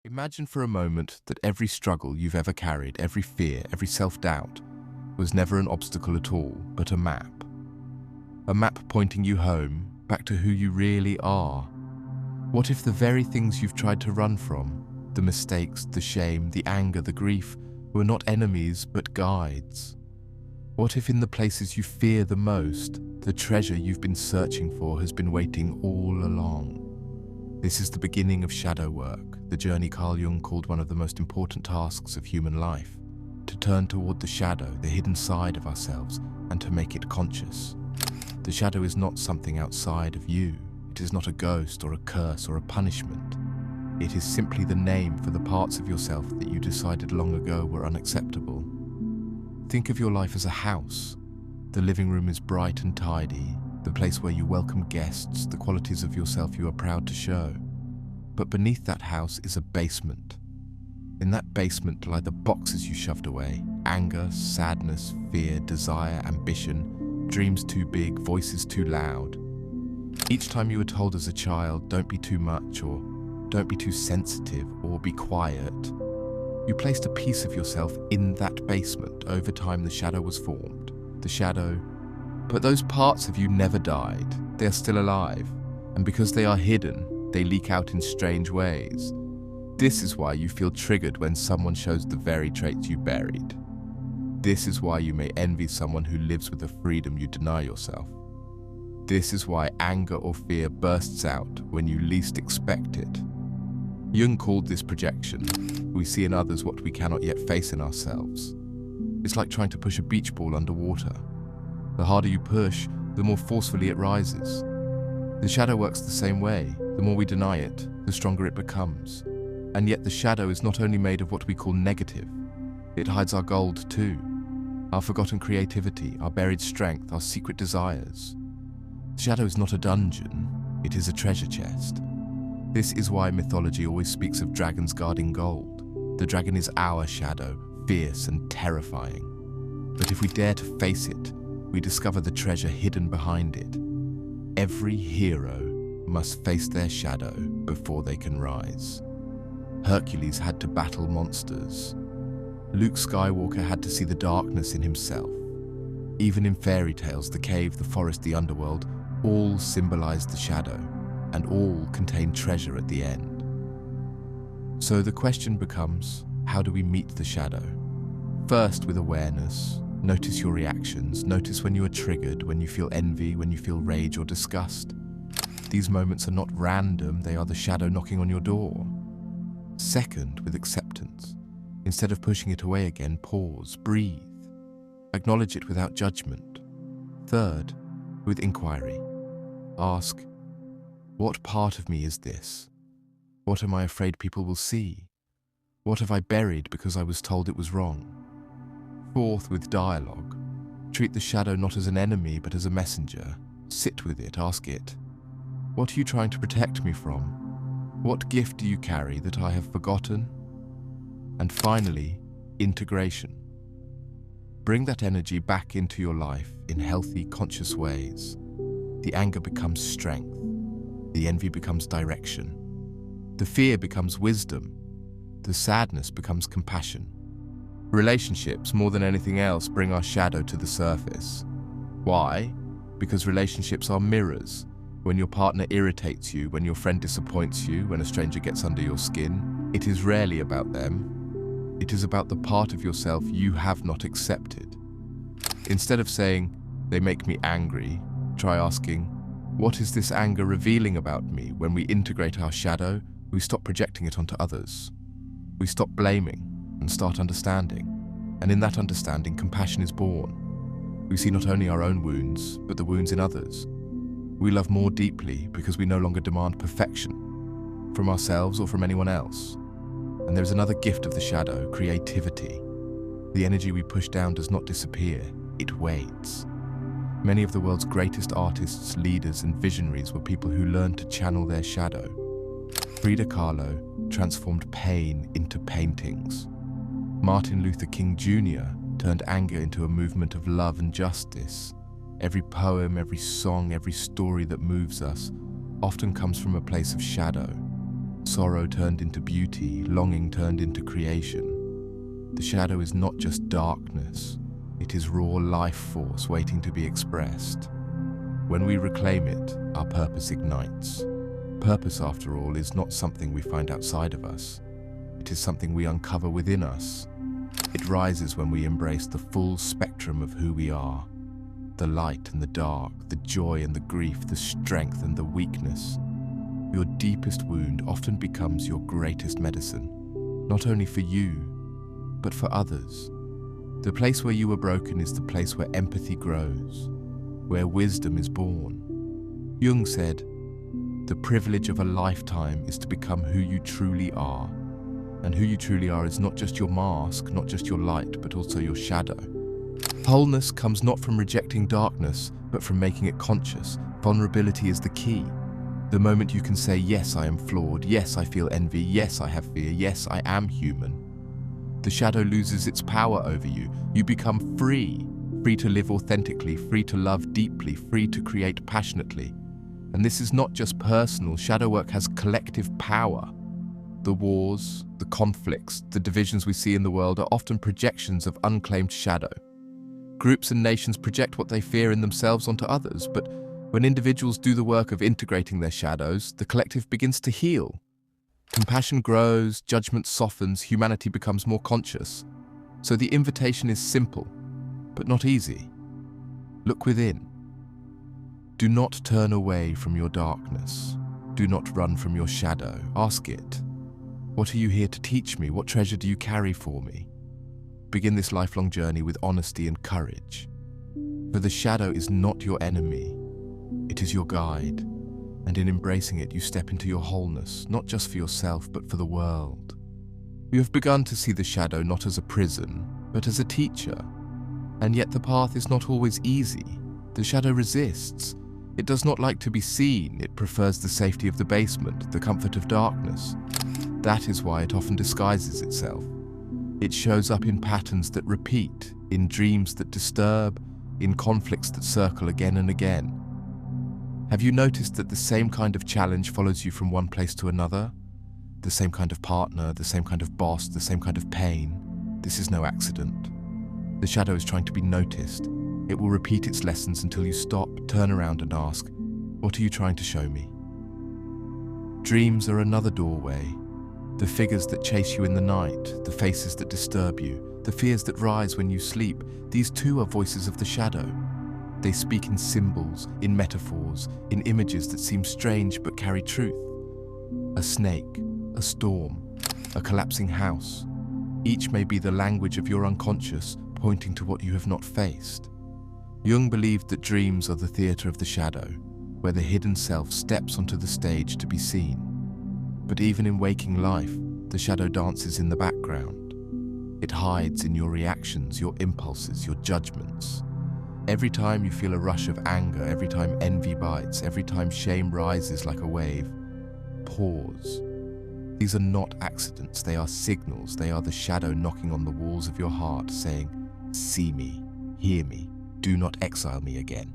Imagine for a moment that every struggle you've ever carried, every fear, every self-doubt, was never an obstacle at all, but a map. A map pointing you home, back to who you really are. What if the very things you've tried to run from, the mistakes, the shame, the anger, the grief, were not enemies but guides? What if in the places you fear the most, the treasure you've been searching for has been waiting all along? This is the beginning of shadow work, the journey Carl Jung called one of the most important tasks of human life, to turn toward the shadow, the hidden side of ourselves, and to make it conscious. The shadow is not something outside of you. It is not a ghost or a curse or a punishment. It is simply the name for the parts of yourself that you decided long ago were unacceptable. Think of your life as a house. The living room is bright and tidy, the place where you welcome guests, the qualities of yourself you are proud to show. But beneath that house is a basement. In that basement lie the boxes you shoved away: anger, sadness, fear, desire, ambition, dreams too big, voices too loud. Each time you were told as a child, don't be too much, or don't be too sensitive, or be quiet, you placed a piece of yourself in that basement. Over time, the shadow was formed. The shadow. But those parts of you never died. They are still alive. And because they are hidden, they leak out in strange ways. This is why you feel triggered when someone shows the very traits you buried. This is why you may envy someone who lives with the freedom you deny yourself. This is why anger or fear bursts out when you least expect it. Jung called this projection. We see in others what we cannot yet face in ourselves. It's like trying to push a beach ball underwater. The harder you push, the more forcefully it rises. The shadow works the same way. The more we deny it, the stronger it becomes. And yet the shadow is not only made of what we call negative. It hides our gold too. Our forgotten creativity, our buried strength, our secret desires. The shadow is not a dungeon. It is a treasure chest. This is why mythology always speaks of dragons guarding gold. The dragon is our shadow, fierce and terrifying. But if we dare to face it, we discover the treasure hidden behind it. Every hero must face their shadow before they can rise. Hercules had to battle monsters. Luke Skywalker had to see the darkness in himself. Even in fairy tales, the cave, the forest, the underworld, all symbolize the shadow, and all contain treasure at the end. So the question becomes, how do we meet the shadow? First, with awareness. Notice your reactions. Notice when you are triggered, when you feel envy, when you feel rage or disgust. These moments are not random, they are the shadow knocking on your door. Second, with acceptance. Instead of pushing it away again, pause, breathe. Acknowledge it without judgment. Third, with inquiry. Ask, what part of me is this? What am I afraid people will see? What have I buried because I was told it was wrong? Fourth, with dialogue. Treat the shadow not as an enemy but as a messenger. Sit with it, ask it. What are you trying to protect me from? What gift do you carry that I have forgotten? And finally, integration. Bring that energy back into your life in healthy, conscious ways. The anger becomes strength. The envy becomes direction. The fear becomes wisdom. The sadness becomes compassion. Relationships, more than anything else, bring our shadow to the surface. Why? Because relationships are mirrors. When your partner irritates you, when your friend disappoints you, when a stranger gets under your skin, it is rarely about them. It is about the part of yourself you have not accepted. Instead of saying, they make me angry, try asking, what is this anger revealing about me? When we integrate our shadow, we stop projecting it onto others. We stop blaming and start understanding. And in that understanding, compassion is born. We see not only our own wounds, but the wounds in others. We love more deeply because we no longer demand perfection from ourselves or from anyone else. And there is another gift of the shadow, creativity. The energy we push down does not disappear, it waits. Many of the world's greatest artists, leaders, and visionaries were people who learned to channel their shadow. Frida Kahlo transformed pain into paintings. Martin Luther King Jr. turned anger into a movement of love and justice. Every poem, every song, every story that moves us often comes from a place of shadow. Sorrow turned into beauty, longing turned into creation. The shadow is not just darkness, it is raw life force waiting to be expressed. When we reclaim it, our purpose ignites. Purpose, after all, is not something we find outside of us. It is something we uncover within us. It rises when we embrace the full spectrum of who we are. The light and the dark, the joy and the grief, the strength and the weakness. Your deepest wound often becomes your greatest medicine, not only for you, but for others. The place where you were broken is the place where empathy grows, where wisdom is born. Jung said, "The privilege of a lifetime is to become who you truly are." And who you truly are is not just your mask, not just your light, but also your shadow. Wholeness comes not from rejecting darkness, but from making it conscious. Vulnerability is the key. The moment you can say, yes, I am flawed, yes, I feel envy, yes, I have fear, yes, I am human, the shadow loses its power over you. You become free, free to live authentically, free to love deeply, free to create passionately. And this is not just personal. Shadow work has collective power. The wars, the conflicts, the divisions we see in the world are often projections of unclaimed shadow. Groups and nations project what they fear in themselves onto others, but when individuals do the work of integrating their shadows, the collective begins to heal. Compassion grows, judgment softens, humanity becomes more conscious. So the invitation is simple, but not easy. Look within. Do not turn away from your darkness. Do not run from your shadow. Ask it, what are you here to teach me? What treasure do you carry for me? Begin this lifelong journey with honesty and courage. For the shadow is not your enemy. It is your guide. And in embracing it, you step into your wholeness, not just for yourself, but for the world. You have begun to see the shadow not as a prison, but as a teacher. And yet the path is not always easy. The shadow resists. It does not like to be seen. It prefers the safety of the basement, the comfort of darkness. That is why it often disguises itself. It shows up in patterns that repeat, in dreams that disturb, in conflicts that circle again and again. Have you noticed that the same kind of challenge follows you from one place to another? The same kind of partner, the same kind of boss, the same kind of pain. This is no accident. The shadow is trying to be noticed. It will repeat its lessons until you stop, turn around and ask, what are you trying to show me? Dreams are another doorway. The figures that chase you in the night, the faces that disturb you, the fears that rise when you sleep, these too are voices of the shadow. They speak in symbols, in metaphors, in images that seem strange but carry truth. A snake, a storm, a collapsing house. Each may be the language of your unconscious, pointing to what you have not faced. Jung believed that dreams are the theatre of the shadow, where the hidden self steps onto the stage to be seen. But even in waking life, the shadow dances in the background. It hides in your reactions, your impulses, your judgments. Every time you feel a rush of anger, every time envy bites, every time shame rises like a wave, pause. These are not accidents, they are signals. They are the shadow knocking on the walls of your heart, saying, see me, hear me, do not exile me again.